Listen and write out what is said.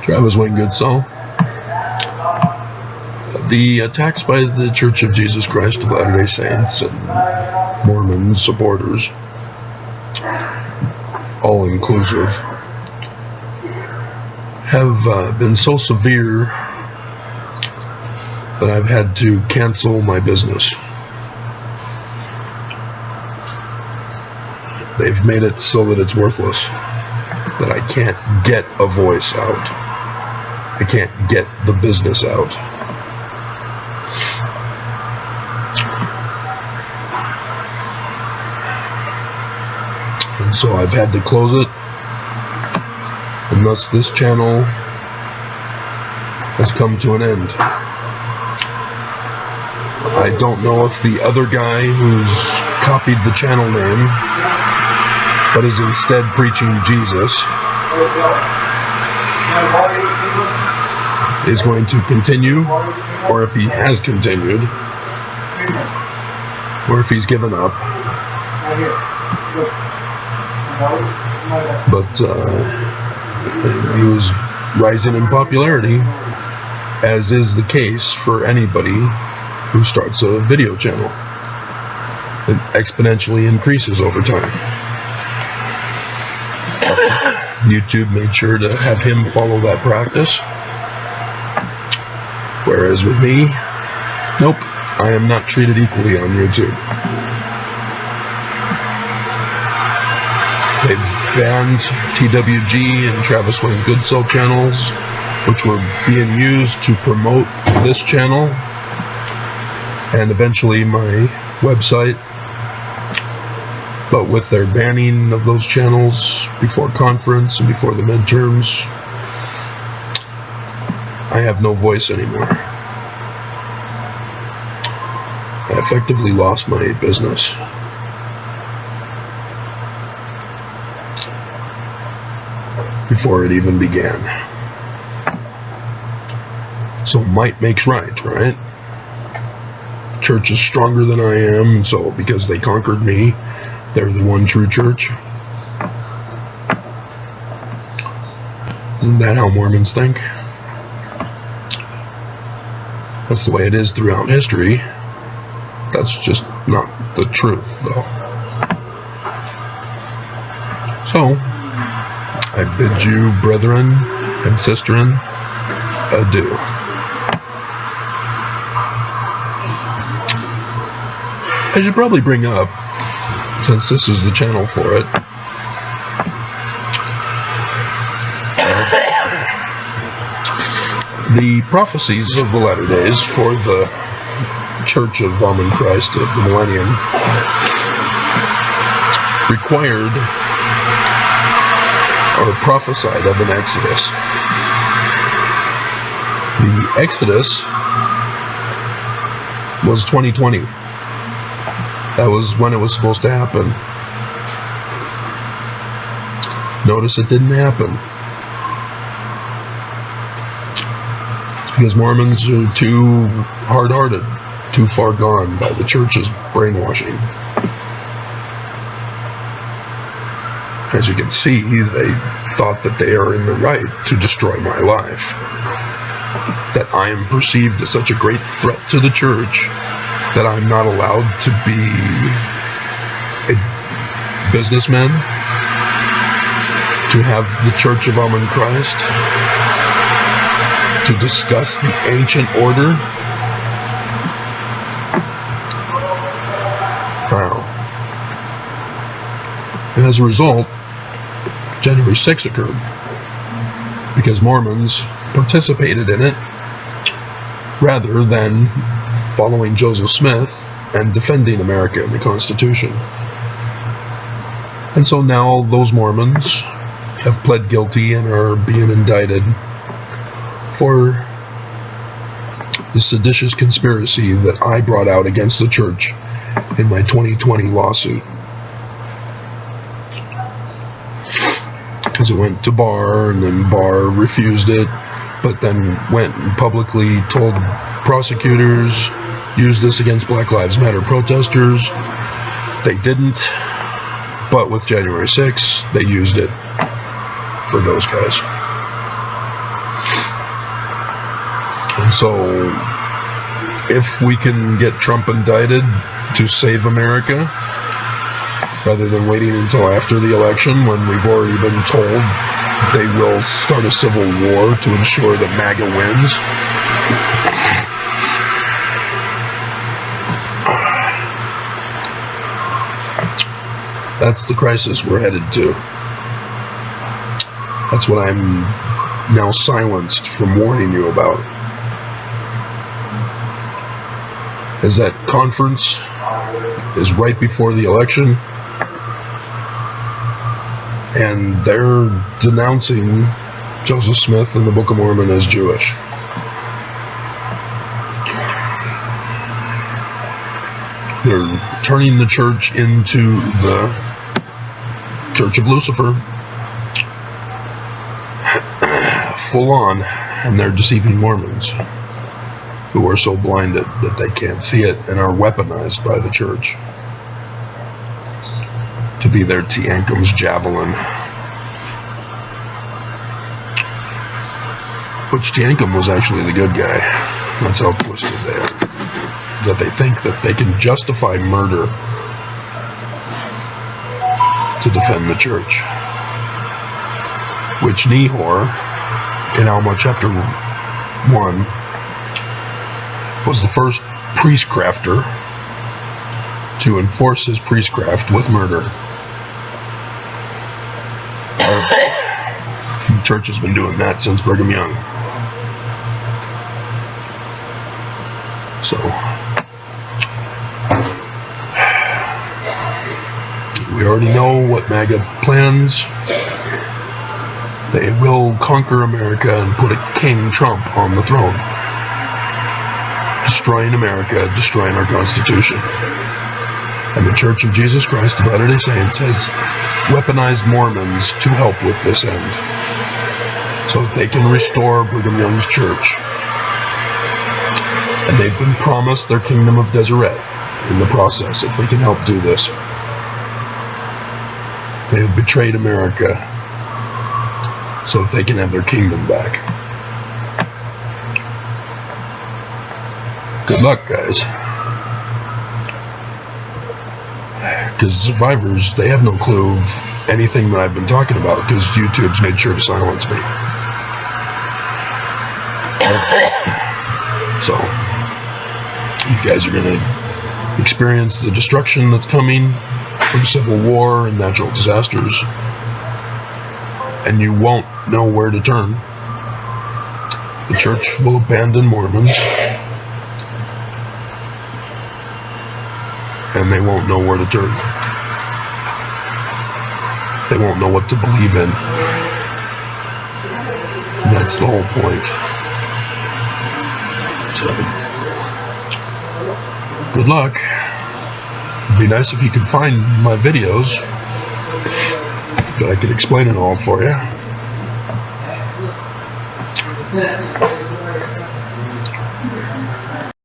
Travis Wayne Goodsell. The attacks by the Church of Jesus Christ of Latter-day Saints and Mormon supporters, all inclusive, have been so severe that I've had to cancel my business. They've made it so that it's worthless, that I can't get a voice out. I can't get the business out. And so I've had to close it, and thus this channel has come to an end. I don't know if the other guy who's copied the channel name but is instead preaching Jesus is going to continue, or if he has continued, or if he's given up. But he was rising in popularity, as is the case for anybody who starts a video channel. It exponentially increases over time. YouTube made sure to have him follow that practice, whereas with me, nope, I am not treated equally on YouTube. They've banned TWG and Travis Wayne Goodsell channels, which were being used to promote this channel and eventually my website. But with their banning of those channels before conference and before the midterms, I have no voice anymore. I effectively lost my business. Before it even began. So might makes right, right? Church is stronger than I am, so because they conquered me, they're the one true church. Isn't that how Mormons think? That's the way it is throughout history. That's just not the truth, though. So, I bid you, brethren and sisterin, adieu. I should probably bring up, since this is the channel for it, the prophecies of the latter days for the Church of Ahman Christ of the Millennium required or prophesied of an Exodus. The Exodus was 2020. That was when it was supposed to happen. Notice it didn't happen. It's because Mormons are too hard-hearted, too far gone by the church's brainwashing. As you can see, they thought that they are in the right to destroy my life. That I am perceived as such a great threat to the church that I'm not allowed to be a businessman, to have the Church of Ahman Christ, to discuss the ancient order. Wow. And as a result, January 6th occurred because Mormons participated in it rather than following Joseph Smith and defending America and the Constitution. And so now those Mormons have pled guilty and are being indicted for the seditious conspiracy that I brought out against the church in my 2020 lawsuit. Because it went to Barr, and then Barr refused it, but then went and publicly told prosecutors, use this against Black Lives Matter protesters. They didn't, but with January 6th, they used it for those guys. And so, if we can get Trump indicted to save America, rather than waiting until after the election when we've already been told they will start a civil war to ensure that MAGA wins, that's the crisis we're headed to. That's what I'm now silenced from warning you about. As that conference is right before the election, and they're denouncing Joseph Smith and the Book of Mormon as Jewish. They're turning the church into the Church of Lucifer, full on, and they're deceiving Mormons who are so blinded that they can't see it and are weaponized by the church to be their Tiankum's javelin. Which Tiankum was actually the good guy. That's how twisted they are. That they think that they can justify murder to defend the church. Which Nehor, in Alma chapter 1, was the first priestcrafter to enforce his priestcraft with murder. The church has been doing that since Brigham Young. So, we already know what MAGA plans. They will conquer America and put a King Trump on the throne. Destroying America, destroying our Constitution. And the Church of Jesus Christ of Latter-day Saints has weaponized Mormons to help with this end, so that they can restore Brigham Young's church. And they've been promised their kingdom of Deseret in the process, if they can help do this. They have betrayed America so that they can have their kingdom back. Good luck, guys. Because survivors, they have no clue of anything that I've been talking about, because YouTube's made sure to silence me. So, you guys are going to experience the destruction that's coming from civil war and natural disasters, and you won't know where to turn. The church will abandon Mormons, and they won't know where to turn. They won't know what to believe in. And that's the whole point. So, good luck. It'd be nice if you could find my videos that I could explain it all for you.